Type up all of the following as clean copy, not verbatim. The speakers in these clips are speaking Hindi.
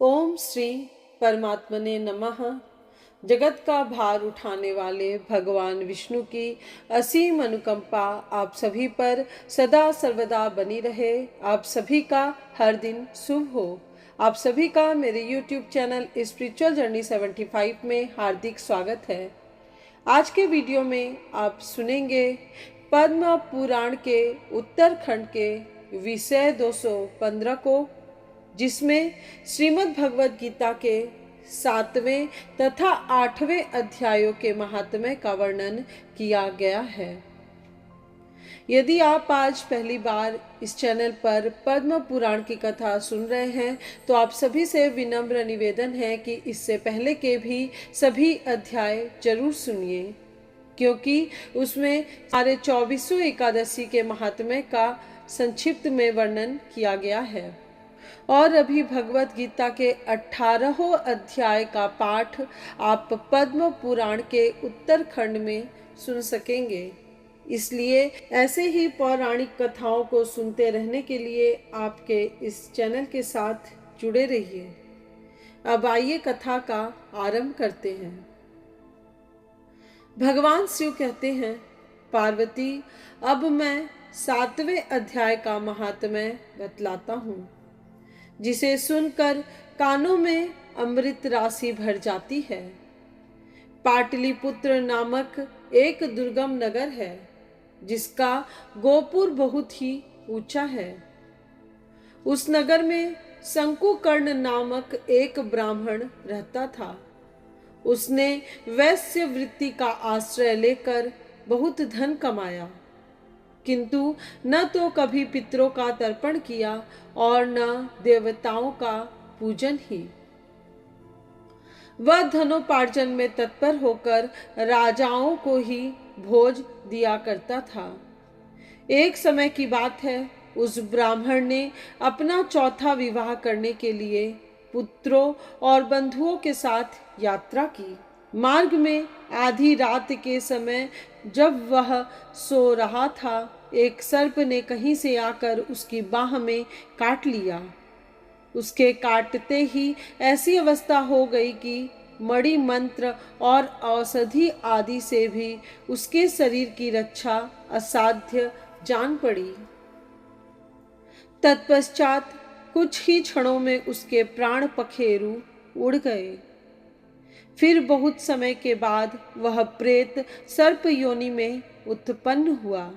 ओम श्री परमात्मने नमः। जगत का भार उठाने वाले भगवान विष्णु की असीम अनुकंपा आप सभी पर सदा सर्वदा बनी रहे। आप सभी का हर दिन शुभ हो। आप सभी का मेरे YouTube चैनल स्पिरिचुअल जर्नी 75 में हार्दिक स्वागत है। आज के वीडियो में आप सुनेंगे पद्म पुराण के उत्तरखंड के विषय 215 को, जिसमें श्रीमद् भगवद गीता के 7वें तथा 8वें अध्यायों के महात्म्य का वर्णन किया गया है। यदि आप आज पहली बार इस चैनल पर पद्म पुराण की कथा सुन रहे हैं तो आप सभी से विनम्र निवेदन है कि इससे पहले के भी सभी अध्याय जरूर सुनिए, क्योंकि उसमें हमारे 24वें एकादशी के महात्म्य का संक्षिप्त में वर्णन किया गया है। और अभी भगवत गीता के 18वें अध्याय का पाठ आप पद्म पुराण के उत्तरखंड में सुन सकेंगे। इसलिए ऐसे ही पौराणिक कथाओं को सुनते रहने के लिए आपके इस चैनल के साथ जुड़े रहिए। अब आइए कथा का आरंभ करते हैं। भगवान शिव कहते हैं, पार्वती, अब मैं 7वें अध्याय का महात्म्य बतलाता हूँ, जिसे सुनकर कानों में अमृत राशि भर जाती है। पाटलिपुत्र नामक एक दुर्गम नगर है, जिसका गोपुर बहुत ही ऊंचा है। उस नगर में शंकुकर्ण नामक एक ब्राह्मण रहता था। उसने वैश्य वृत्ति का आश्रय लेकर बहुत धन कमाया, किंतु न तो कभी पितरों का तर्पण किया और न देवताओं का पूजन ही। वह धनोपार्जन में तत्पर होकर राजाओं को ही भोज दिया करता था। एक समय की बात है, उस ब्राह्मण ने अपना चौथा विवाह करने के लिए पुत्रों और बंधुओं के साथ यात्रा की। मार्ग में आधी रात के समय जब वह सो रहा था, एक सर्प ने कहीं से आकर उसकी बाह में काट लिया। उसके काटते ही ऐसी अवस्था हो गई कि मणि मंत्र और औषधि आदि से भी उसके शरीर की रक्षा असाध्य जान पड़ी। तत्पश्चात कुछ ही क्षणों में उसके प्राण पखेरु उड़ गए। फिर बहुत समय के बाद वह प्रेत सर्प योनि में उत्पन्न हुआ।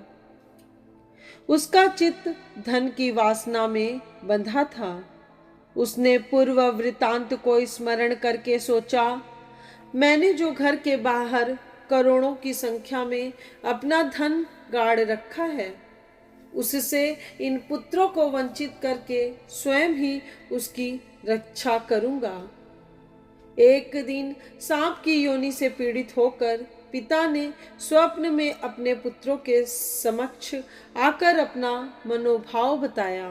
उसका चित्त धन की वासना में बंधा था। उसने पूर्व वृतांत को स्मरण करके सोचा, मैंने जो घर के बाहर करोड़ों की संख्या में अपना धन गाड़ रखा है, उससे इन पुत्रों को वंचित करके स्वयं ही उसकी रक्षा करूंगा। एक दिन सांप की योनि से पीड़ित होकर पिता ने स्वप्न में अपने पुत्रों के समक्ष आकर अपना मनोभाव बताया।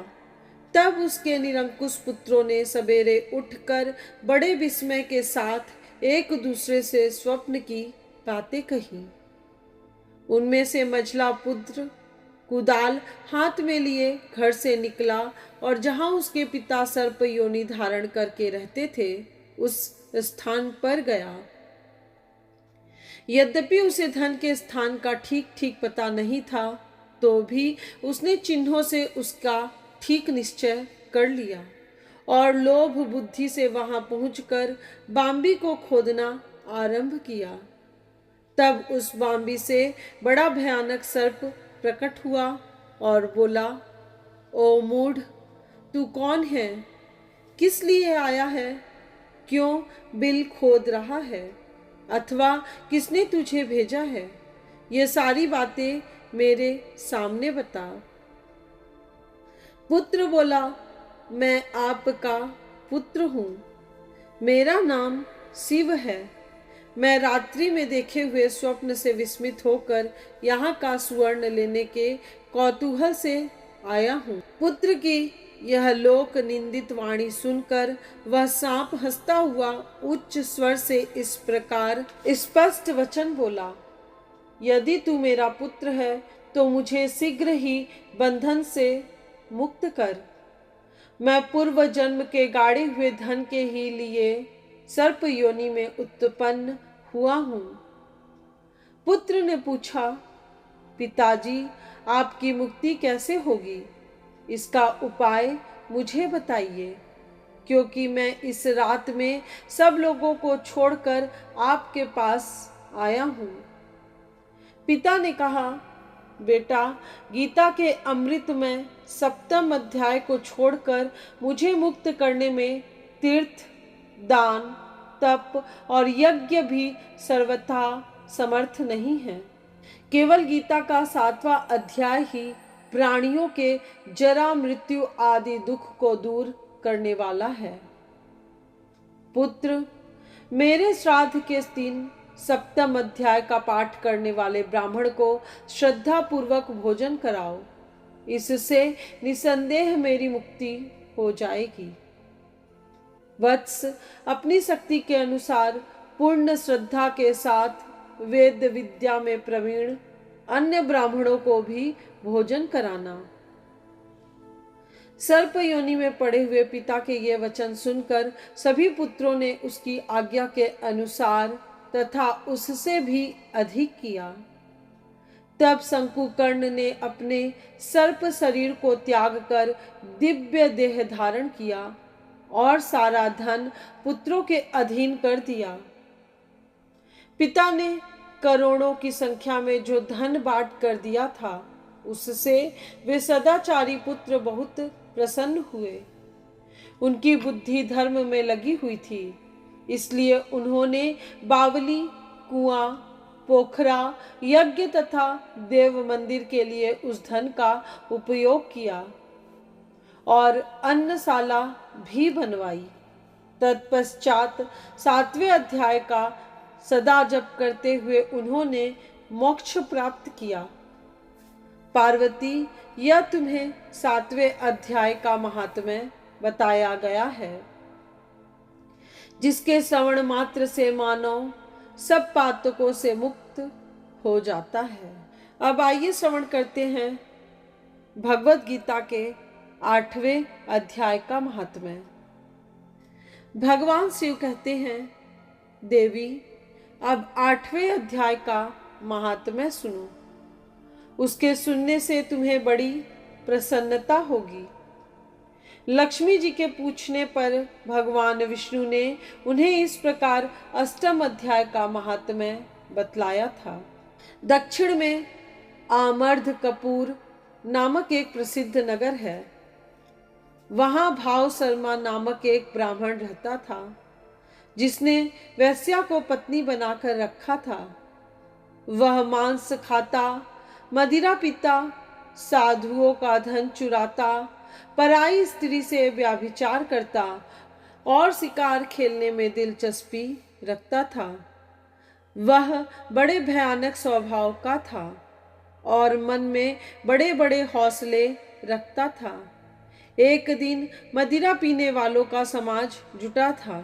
तब उसके निरंकुश पुत्रों ने सवेरे उठकर बड़े विस्मय के साथ एक दूसरे से स्वप्न की बातें कही। उनमें से मझला पुत्र कुदाल हाथ में लिए घर से निकला और जहां उसके पिता सर्प योनि धारण करके रहते थे, उस स्थान पर गया। यद्यपि उसे धन के स्थान का ठीक ठीक पता नहीं था, तो भी उसने चिन्हों से उसका ठीक निश्चय कर लिया और लोभ बुद्धि से वहां पहुंचकर बांबी को खोदना आरंभ किया। तब उस बांबी से बड़ा भयानक सर्प प्रकट हुआ और बोला, ओ मूढ़, तू कौन है? किस लिए आया है? क्यों बिल खोद रहा है? अथवा किसने तुझे भेजा है? ये सारी बातें मेरे सामने बता। पुत्र बोला, मैं आपका पुत्र हूँ। मेरा नाम शिव है। मैं रात्रि में देखे हुए स्वप्न से विस्मित होकर यहाँ का सुवर्ण लेने के कौतूहल से आया हूँ। पुत्र की यह लोक निंदित वाणी सुनकर वह सांप हंसता हुआ उच्च स्वर से इस प्रकार स्पष्ट वचन बोला, यदि तू मेरा पुत्र है तो मुझे शीघ्र ही बंधन से मुक्त कर। मैं पूर्व जन्म के गाड़े हुए धन के ही लिए सर्प योनि में उत्पन्न हुआ हूं। पुत्र ने पूछा, पिताजी, आपकी मुक्ति कैसे होगी? इसका उपाय मुझे बताइए, क्योंकि मैं इस रात में सब लोगों को छोड़कर आपके पास आया हूं। पिता ने कहा, बेटा, गीता के अमृत में 7वें अध्याय को छोड़कर मुझे मुक्त करने में तीर्थ, दान, तप और यज्ञ भी सर्वथा समर्थ नहीं है। केवल गीता का 7वां अध्याय ही प्राणियों के जरा, मृत्यु आदि दुख को दूर करने वाला है। पुत्र, मेरे श्राद्ध के दिन 7वें अध्याय का पाठ करने वाले ब्राह्मण को श्रद्धा पूर्वक भोजन कराओ। इससे निसंदेह मेरी मुक्ति हो जाएगी। वत्स, अपनी शक्ति के अनुसार पूर्ण श्रद्धा के साथ वेद विद्या में प्रवीण अन्य ब्राह्मणों को भी भोजन कराना। सर्प योनि में पड़े हुए पिता के ये वचन सुनकर सभी पुत्रों ने उसकी आज्ञा के अनुसार तथा उससे भी अधिक किया। तब शंकुकर्ण ने अपने सर्प शरीर को त्याग कर दिव्य देह धारण किया और सारा धन पुत्रों के अधीन कर दिया। पिता ने करोड़ों की संख्या में जो धन बांट कर दिया था, उससे वे सदाचारी पुत्र बहुत प्रसन्न हुए। उनकी बुद्धि धर्म में लगी हुई थी, इसलिए उन्होंने बावली, कुआं, पोखरा, यज्ञ तथा देव मंदिर के लिए उस धन का उपयोग किया और अन्नशाला भी बनवाई। तत्पश्चात 7वें अध्याय का सदा जप करते हुए उन्होंने मोक्ष प्राप्त किया। पार्वती, यह तुम्हें 7वें अध्याय का महात्म्य बताया गया है, जिसके श्रवण मात्र से मानव सब पातकों से मुक्त हो जाता है। अब आइए श्रवण करते हैं भगवत गीता के 8वें अध्याय का महात्म्य। भगवान शिव कहते हैं, देवी, अब 8वें अध्याय का महात्म्य सुनो। उसके सुनने से तुम्हें बड़ी प्रसन्नता होगी। लक्ष्मी जी के पूछने पर भगवान विष्णु ने उन्हें इस प्रकार 8वें अध्याय का महात्म्य बतलाया था। दक्षिण में आमर्ध कपूर नामक एक प्रसिद्ध नगर है। वहां भाव शर्मा नामक एक ब्राह्मण रहता था, जिसने वैश्या को पत्नी बनाकर रखा था। वह मांस खाता, मदिरा पीता, साधुओं का धन चुराता, पराई स्त्री से व्याभिचार करता और शिकार खेलने में दिलचस्पी रखता था। वह बड़े भयानक स्वभाव का था और मन में बड़े बड़े हौसले रखता था। एक दिन मदिरा पीने वालों का समाज जुटा था।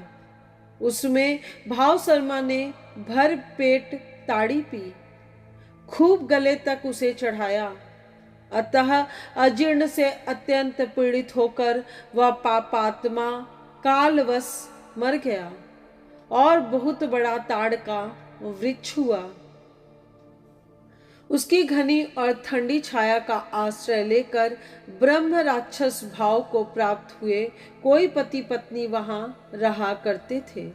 उसमें भाव शर्मा ने भर पेट ताड़ी पी, खूब गले तक उसे चढ़ाया। अतः अजीर्ण से अत्यंत पीड़ित होकर वह पापात्मा कालवश मर गया और बहुत बड़ा ताड़ का वृक्ष हुआ। उसकी घनी और ठंडी छाया का आश्रय लेकर ब्रह्म राक्षस भाव को प्राप्त हुए कोई पति पत्नी वहां रहा करते थे।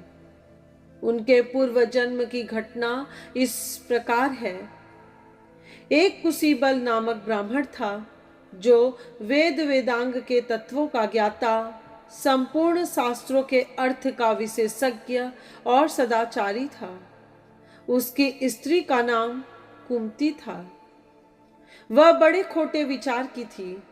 उनके पूर्व जन्म की घटना इस प्रकार है। एक कुशीबल नामक ब्राह्मण था, जो वेद वेदांग के तत्वों का ज्ञाता, संपूर्ण शास्त्रों के अर्थ का विशेषज्ञ और सदाचारी था। उसकी स्त्री का नाम कुंती था। वह बड़े खोटे विचार की थी।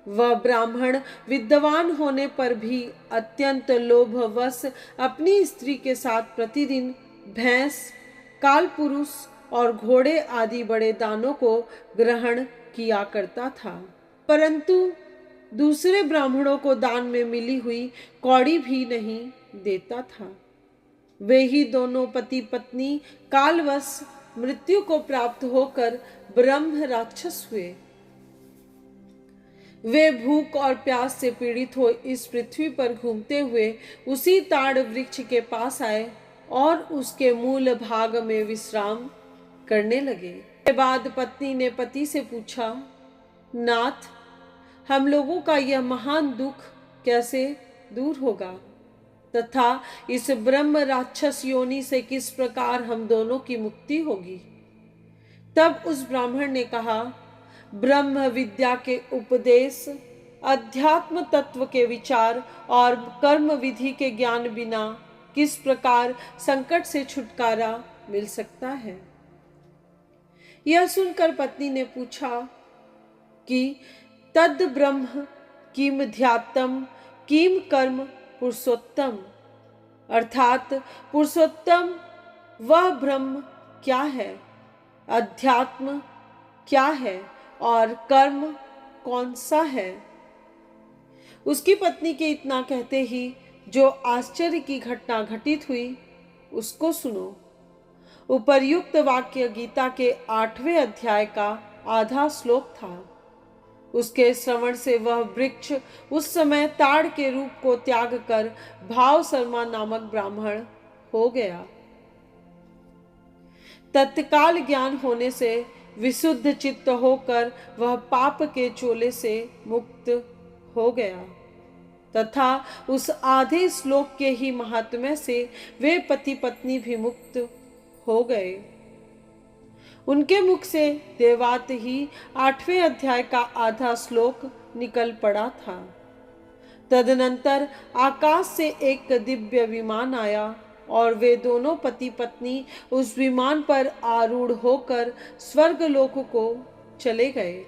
वह ब्राह्मण विद्वान होने पर भी अत्यंत लोभवश अपनी स्त्री के साथ प्रतिदिन भैंस, कालपुरुष और घोड़े आदि बड़े दानों को ग्रहण किया करता था, परंतु दूसरे ब्राह्मणों को दान में मिली हुई कौड़ी भी नहीं देता था। वे ही दोनों पति पत्नी कालवश मृत्यु को प्राप्त होकर ब्रह्म राक्षस हुए। वे भूख और प्यास से पीड़ित हो इस पृथ्वी पर घूमते हुए उसी ताड़ वृक्ष के पास आए और उसके मूल भाग में विश्राम करने लगे। के बाद पत्नी ने पति से पूछा, नाथ, हम लोगों का यह महान दुख कैसे दूर होगा तथा इस ब्रह्म राक्षस योनि से किस प्रकार हम दोनों की मुक्ति होगी? तब उस ब्राह्मण ने कहा, ब्रह्म विद्या के उपदेश, अध्यात्म तत्व के विचार और कर्म विधि के ज्ञान बिना किस प्रकार संकट से छुटकारा मिल सकता है? यह सुनकर पत्नी ने पूछा कि तद ब्रह्म किम ध्यात्म किम कर्म पुरुषोत्तम, अर्थात पुरुषोत्तम वह ब्रह्म क्या है, अध्यात्म क्या है और कर्म कौन सा है? उसकी पत्नी के इतना कहते ही जो आश्चर्य की घटना घटित हुई उसको सुनो। उपर्युक्त वाक्य गीता के 8वें अध्याय का आधा श्लोक था। उसके श्रवण से वह वृक्ष उस समय ताड़ के रूप को त्याग कर भाव शर्मा नामक ब्राह्मण हो गया। तत्काल ज्ञान होने से विशुद्ध चित्त होकर वह पाप के चोले से मुक्त हो गया तथा उस आधे श्लोक के ही महात्म्य से वे पति पत्नी भी मुक्त हो गए। उनके मुख से देवात ही 8वें अध्याय का आधा श्लोक निकल पड़ा था। तदनंतर आकाश से एक दिव्य विमान आया और वे दोनों पति पत्नी उस विमान पर आरूढ़ होकर स्वर्गलोक को चले गए।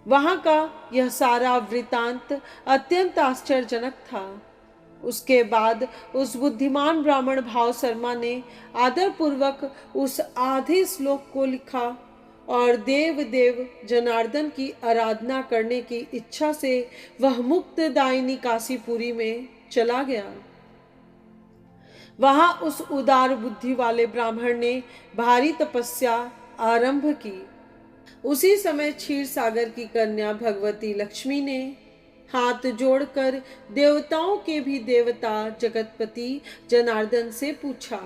वहां का यह सारा वृतांत अत्यंत आश्चर्यजनक था। उसके बाद उस बुद्धिमान ब्राह्मण भाव शर्मा ने आदर पूर्वक उस आधे श्लोक को लिखा और देव देव जनार्दन की आराधना करने की इच्छा से वह मुक्तदायिनी काशीपुरी में चला गया। वहां उस उदार बुद्धि वाले ब्राह्मण ने भारी तपस्या आरंभ की। उसी समय क्षीर सागर की कन्या भगवती लक्ष्मी ने हाथ जोड़कर देवताओं के भी देवता जगतपति जनार्दन से पूछा,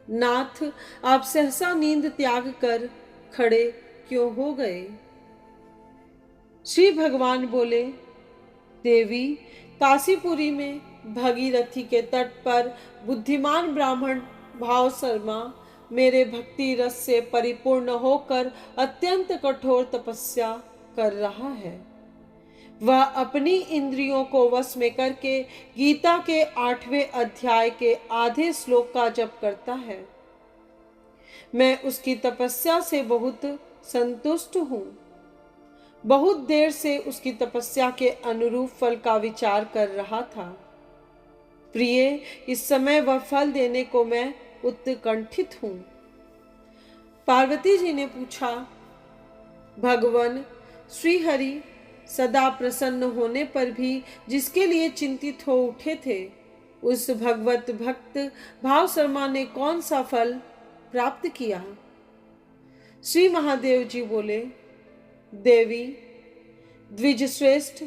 नाथ, आप सहसा नींद त्याग कर खड़े क्यों हो गए? श्री भगवान बोले, देवी, काशीपुरी में भगीरथी के तट पर बुद्धिमान ब्राह्मण भाव शर्मा मेरे भक्ति रस से परिपूर्ण होकर अत्यंत कठोर तपस्या कर रहा है। वह अपनी इंद्रियों को वश में करके गीता के 8वें अध्याय के आधे श्लोक का जप करता है। मैं उसकी तपस्या से बहुत संतुष्ट हूँ। बहुत देर से उसकी तपस्या के अनुरूप फल का विचार कर रहा था। प्रिय, इस समय वह फल देने को मैं उत्कंठित हूँ। पार्वती जी ने पूछा, भगवान श्री हरि सदा प्रसन्न होने पर भी जिसके लिए चिंतित हो उठे थे, उस भगवत भक्त भाव शर्मा ने कौन सा फल प्राप्त किया? श्री महादेव जी बोले, देवी, द्विज श्रेष्ठ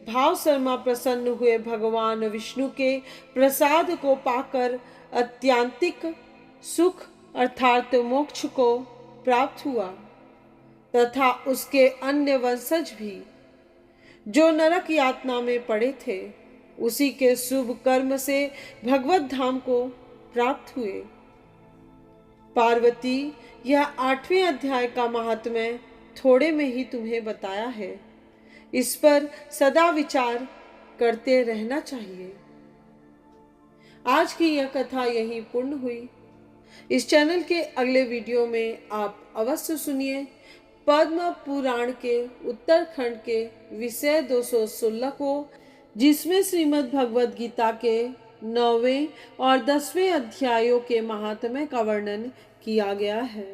भाव शर्मा प्रसन्न हुए भगवान विष्णु के प्रसाद को पाकर अत्यांतिक सुख अर्थात मोक्ष को प्राप्त हुआ तथा उसके अन्य वंशज भी जो नरक यातना में पड़े थे, उसी के शुभ कर्म से भगवत धाम को प्राप्त हुए। पार्वती, यह 8वें अध्याय का महात्म्य थोड़े में ही तुम्हें बताया है। इस पर सदा विचार करते रहना चाहिए। आज की यह कथा यहीं पूर्ण हुई। इस चैनल के अगले वीडियो में आप अवश्य सुनिए पद्म पुराण के उत्तरखंड के विषय 216 को, जिसमें श्रीमद् भगवद गीता के 9वें और 10वें अध्यायों के महात्म्य का वर्णन किया गया है।